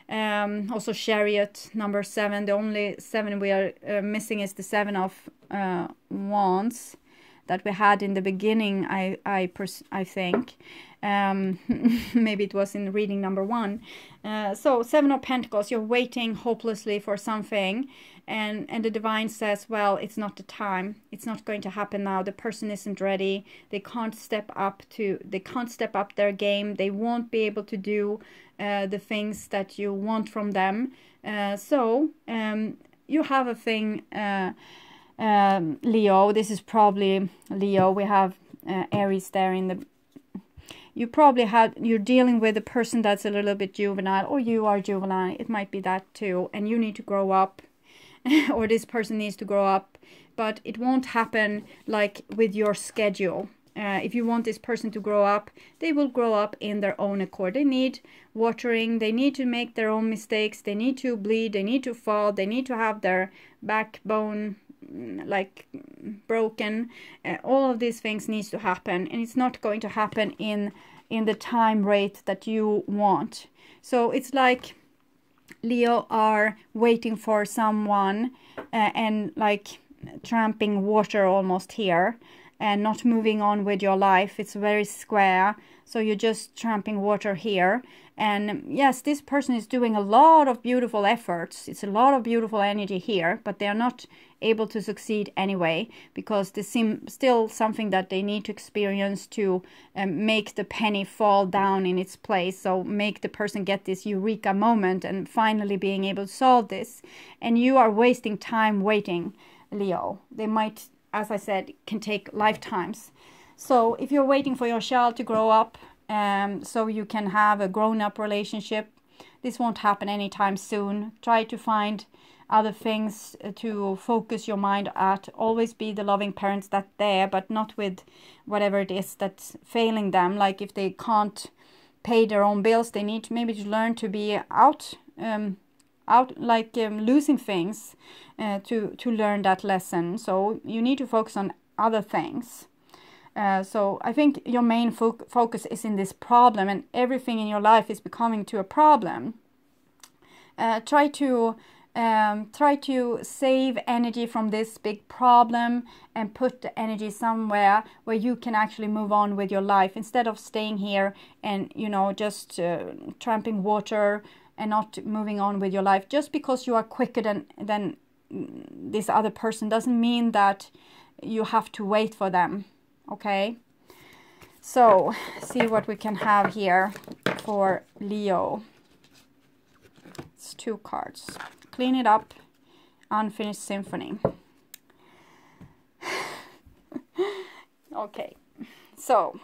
[SPEAKER 1] Also Chariot, number 7. The only 7 we are missing is the 7 of Wands that we had in the beginning, I think. Maybe it was in reading number 1. So 7 of Pentacles, you're waiting hopelessly for something, and the divine says, well, it's not the time, it's not going to happen now, the person isn't ready, they can't step up their game, they won't be able to do the things that you want from them. So you have a thing, Leo, this is probably Leo. We have Aries there in the, you're dealing with a person that's a little bit juvenile, or you are juvenile. It might be that too, and you need to grow up, or this person needs to grow up, but it won't happen like with your schedule. If you want this person to grow up, they will grow up in their own accord. They need watering, they need to make their own mistakes, they need to bleed, they need to fall, they need to have their backbone like broken. All of these things needs to happen, and it's not going to happen in the time rate that you want. So it's like Leo are waiting for someone and like tramping water almost here, and not moving on with your life. It's very square, so you're just tramping water here. And yes, this person is doing a lot of beautiful efforts. It's a lot of beautiful energy here, but they're not able to succeed anyway, because this seems still something that they need to experience to make the penny fall down in its place. So make the person get this eureka moment and finally being able to solve this. And you are wasting time waiting, Leo. They might, as I said, can take lifetimes. So if you're waiting for your child to grow up, so you can have a grown-up relationship, this won't happen anytime soon. Try to find other things to focus your mind at. Always be the loving parents that's there, but not with whatever it is that's failing them. Like if they can't pay their own bills, they need to maybe to learn to be losing things to learn that lesson. So you need to focus on other things. So I think your main focus is in this problem, and everything in your life is becoming to a problem. Try to save energy from this big problem and put the energy somewhere where you can actually move on with your life, instead of staying here and, you know, just tramping water and not moving on with your life. Just because you are quicker than this other person doesn't mean that you have to wait for them. Okay, so see what we can have here for Leo. It's 2 cards. Clean it up. Unfinished symphony. Okay, so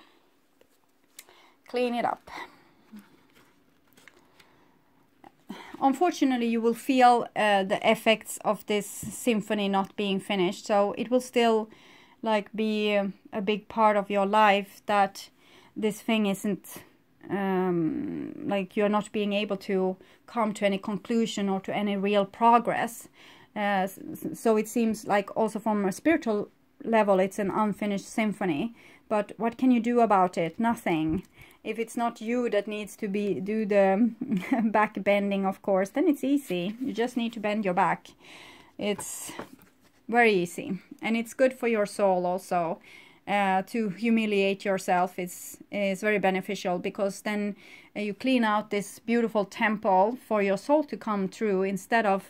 [SPEAKER 1] clean it up. Unfortunately, you will feel the effects of this symphony not being finished, so it will still like be a big part of your life, that this thing isn't like you're not being able to come to any conclusion or to any real progress. So it seems like also from a spiritual level it's an unfinished symphony. But what can you do about it? Nothing. If it's not you that needs to do the back bending, of course, then it's easy. You just need to bend your back. It's very easy, and it's good for your soul also. To humiliate yourself is very beneficial, because then you clean out this beautiful temple for your soul to come through, instead of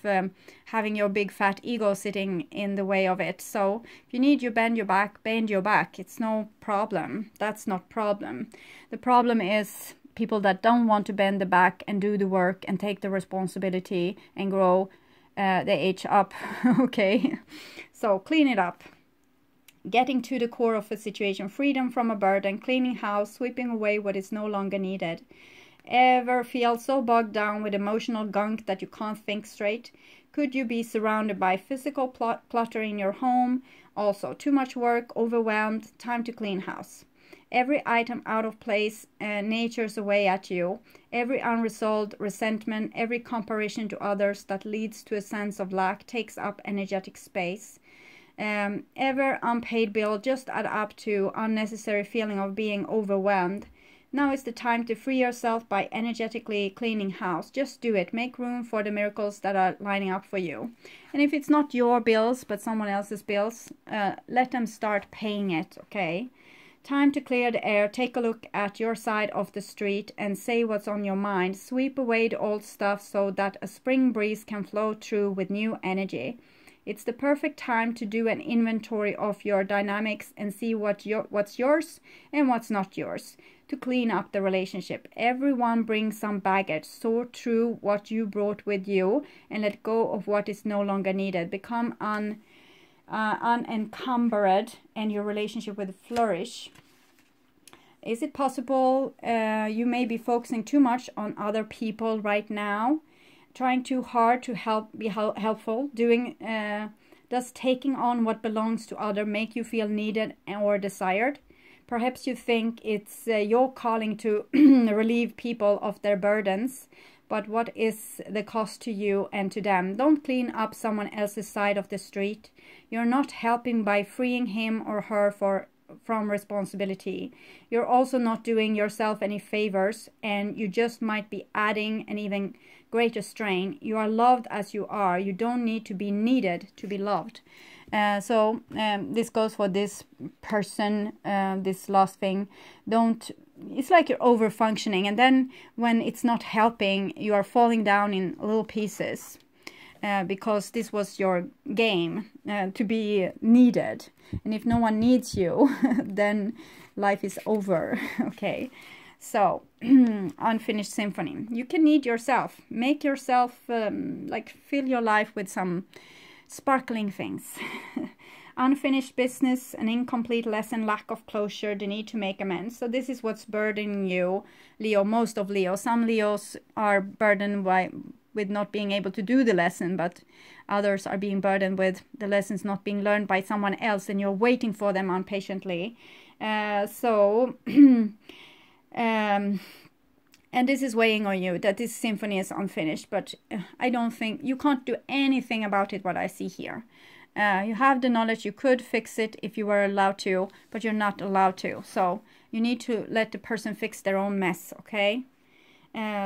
[SPEAKER 1] having your big fat ego sitting in the way of it. So if you need to bend your back. It's no problem. That's not problem. The problem is people that don't want to bend the back and do the work and take the responsibility and grow the age up. Okay, so clean it up. Getting to the core of a situation, freedom from a burden, cleaning house, sweeping away what is no longer needed. Ever feel so bogged down with emotional gunk that you can't think straight? Could you be surrounded by physical clutter in your home? Also, too much work, overwhelmed, time to clean house. Every item out of place natures away at you. Every unresolved resentment, every comparison to others that leads to a sense of lack takes up energetic space. Ever unpaid bill just add up to unnecessary feeling of being overwhelmed. Now is the time to free yourself by energetically cleaning house. Just do it. Make room for the miracles that are lining up for you. And if it's not your bills but someone else's bills, let them start paying it, okay? Time to clear the air. Take a look at your side of the street and say what's on your mind. Sweep away the old stuff so that a spring breeze can flow through with new energy. It's the perfect time to do an inventory of your dynamics and see what's yours and what's not yours, to clean up the relationship. Everyone brings some baggage. Sort through what you brought with you and let go of what is no longer needed. Become unencumbered, and your relationship will flourish. Is it possible you may be focusing too much on other people right now? Trying too hard to be helpful? Does taking on what belongs to others make you feel needed or desired? Perhaps you think it's your calling to relieve people of their burdens, but what is the cost to you and to them? Don't clean up someone else's side of the street. You're not helping by freeing him or her from responsibility. You're also not doing yourself any favors, and you just might be adding an even greater strain. You are loved as you are. You don't need to be needed to be loved. This goes for this person, this last thing. It's like you're over functioning, and then when it's not helping, you are falling down in little pieces. Because this was your game to be needed. And if no one needs you, then life is over. Okay, so unfinished symphony. You can need yourself. Make yourself, fill your life with some sparkling things. Unfinished business, an incomplete lesson, lack of closure, the need to make amends. So this is what's burdening you, Leo, most of Leo. Some Leos are burdened with not being able to do the lesson, but others are being burdened with the lessons not being learned by someone else, and you're waiting for them impatiently. And this is weighing on you, that this symphony is unfinished, but I don't think you can't do anything about it, what I see here. You have the knowledge, you could fix it if you were allowed to, but you're not allowed to. So you need to let the person fix their own mess, okay?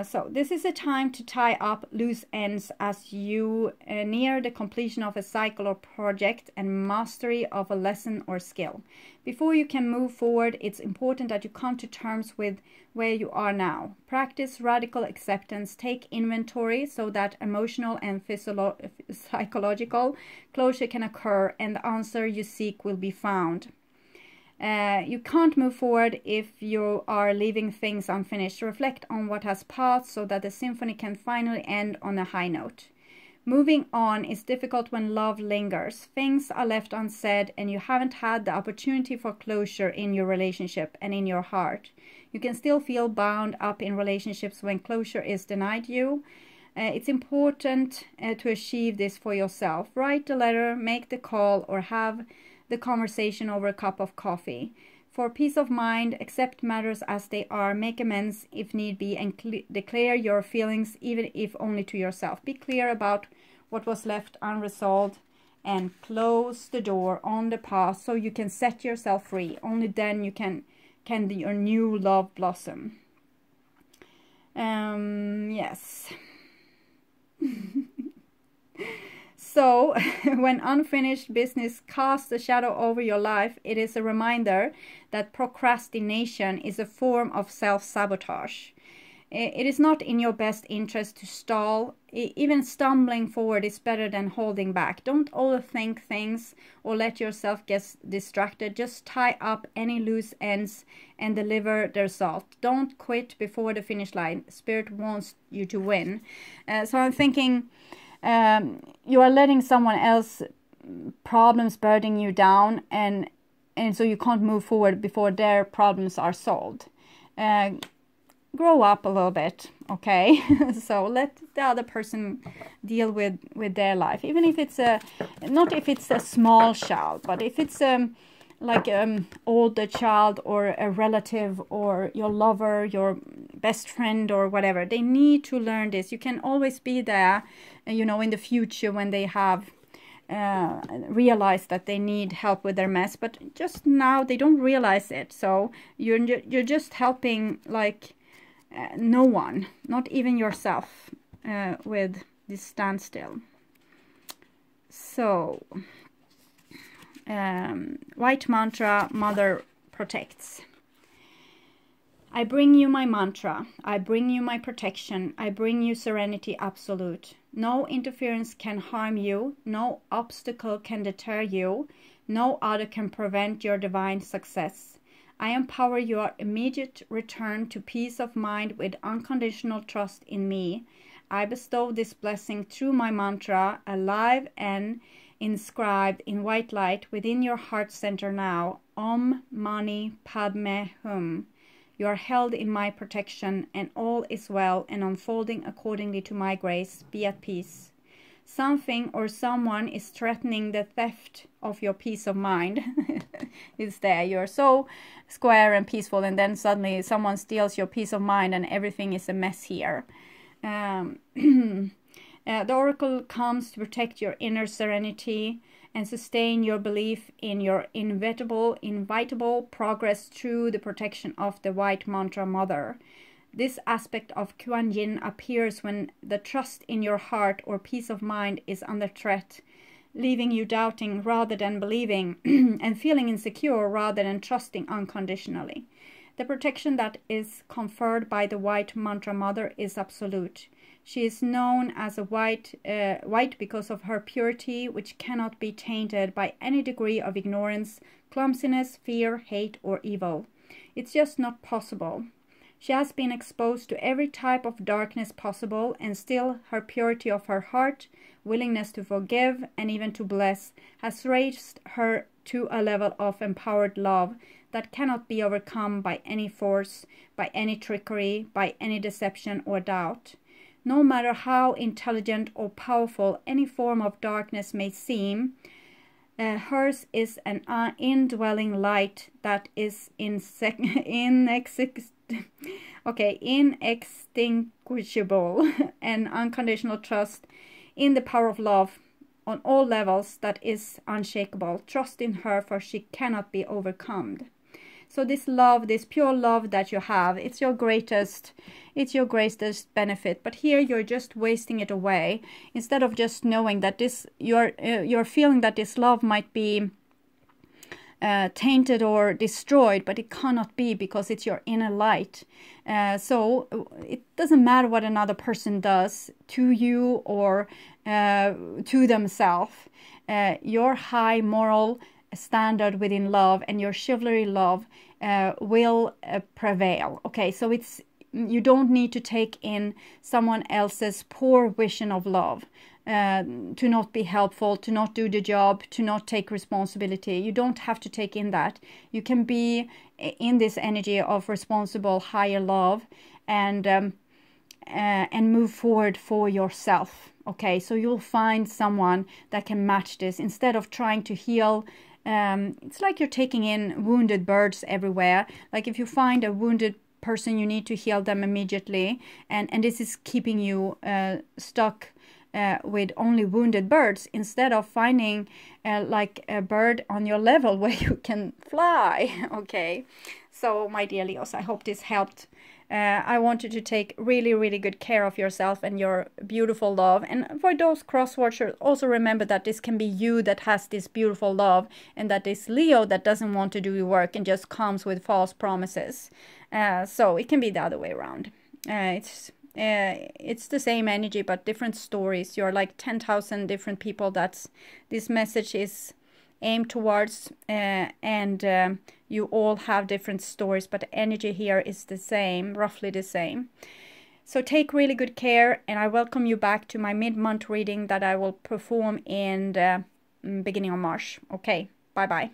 [SPEAKER 1] So this is a time to tie up loose ends as you near the completion of a cycle or project and mastery of a lesson or skill. Before you can move forward, it's important that you come to terms with where you are now. Practice radical acceptance, take inventory so that emotional and psychological closure can occur and the answer you seek will be found. You can't move forward if you are leaving things unfinished. Reflect on what has passed so that the symphony can finally end on a high note. Moving on is difficult when love lingers. Things are left unsaid and you haven't had the opportunity for closure in your relationship and in your heart. You can still feel bound up in relationships when closure is denied you. It's important to achieve this for yourself. Write the letter, make the call, or have the conversation over a cup of coffee. For peace of mind, accept matters as they are, make amends if need be, and declare your feelings, even if only to yourself. Be clear about what was left unresolved and close the door on the past so you can set yourself free. Only then you can your new love blossom. Yes. So, when unfinished business casts a shadow over your life, it is a reminder that procrastination is a form of self-sabotage. It is not in your best interest to stall. Even stumbling forward is better than holding back. Don't overthink things or let yourself get distracted. Just tie up any loose ends and deliver the result. Don't quit before the finish line. Spirit wants you to win. So I'm thinking you are letting someone else problems burden you down, and so you can't move forward before their problems are solved. Grow up a little bit, okay? So let the other person deal with their life, even if it's not if it's a small child, but if it's older child or a relative or your lover, your best friend or whatever. They need to learn this. You can always be there, in the future when they have realized that they need help with their mess, but just now they don't realize it. So you're just helping no one, not even yourself, with this standstill. So white mantra, mother protects. I bring you my mantra. I bring you my protection. I bring you serenity absolute. No interference can harm you. No obstacle can deter you. No other can prevent your divine success. I empower your immediate return to peace of mind with unconditional trust in me. I bestow this blessing through my mantra, alive and inscribed in white light within your heart center now. Om Mani Padme Hum. You are held in my protection, and all is well and unfolding accordingly to my grace. Be at peace. Something or someone is threatening the theft of your peace of mind. It's there. You're so square and peaceful, and then suddenly someone steals your peace of mind and everything is a mess here. The oracle comes to protect your inner serenity and sustain your belief in your inevitable progress through the protection of the white mantra mother. This aspect of Kuan Yin appears when the trust in your heart or peace of mind is under threat. leaving you doubting rather than believing, and feeling insecure rather than trusting unconditionally. The protection that is conferred by the White Mantra Mother is absolute. She is known as a white because of her purity, which cannot be tainted by any degree of ignorance, clumsiness, fear, hate, or evil. It's just not possible. She has been exposed to every type of darkness possible, and still her purity of her heart, willingness to forgive, and even to bless, has raised her to a level of empowered love that cannot be overcome by any force, by any trickery, by any deception or doubt. No matter how intelligent or powerful any form of darkness may seem, hers is an indwelling light that is inextinguishable, and unconditional trust in the power of love on all levels that is unshakable. Trust in her, for she cannot be overcome. So this love, this pure love that you have, it's your greatest benefit. But here you're just wasting it away, instead of just knowing that this, you're feeling that this love might be tainted or destroyed, but it cannot be, because it's your inner light. So it doesn't matter what another person does to you or to themselves. Your high moral standard within love and your chivalry love will prevail. Okay, so you don't need to take in someone else's poor vision of love, to not be helpful, to not do the job, to not take responsibility. You don't have to take in that. You can be in this energy of responsible higher love and move forward for yourself. Okay, so you'll find someone that can match this, instead of trying to heal. It's like you're taking in wounded birds everywhere. Like if you find a wounded person, you need to heal them immediately, and this is keeping you stuck with only wounded birds, instead of finding like a bird on your level where you can fly. Okay, so my dear Leos, I hope this helped. I want you to take really, really good care of yourself and your beautiful love. And for those cross-watchers, also remember that this can be you that has this beautiful love, and that this Leo that doesn't want to do the work and just comes with false promises. So it can be the other way around. It's the same energy, but different stories. You're like 10,000 different people that this message is aimed towards, and you all have different stories, but the energy here is the same, roughly the same. So take really good care, and I welcome you back to my mid-month reading that I will perform in the beginning of March. Okay, bye-bye.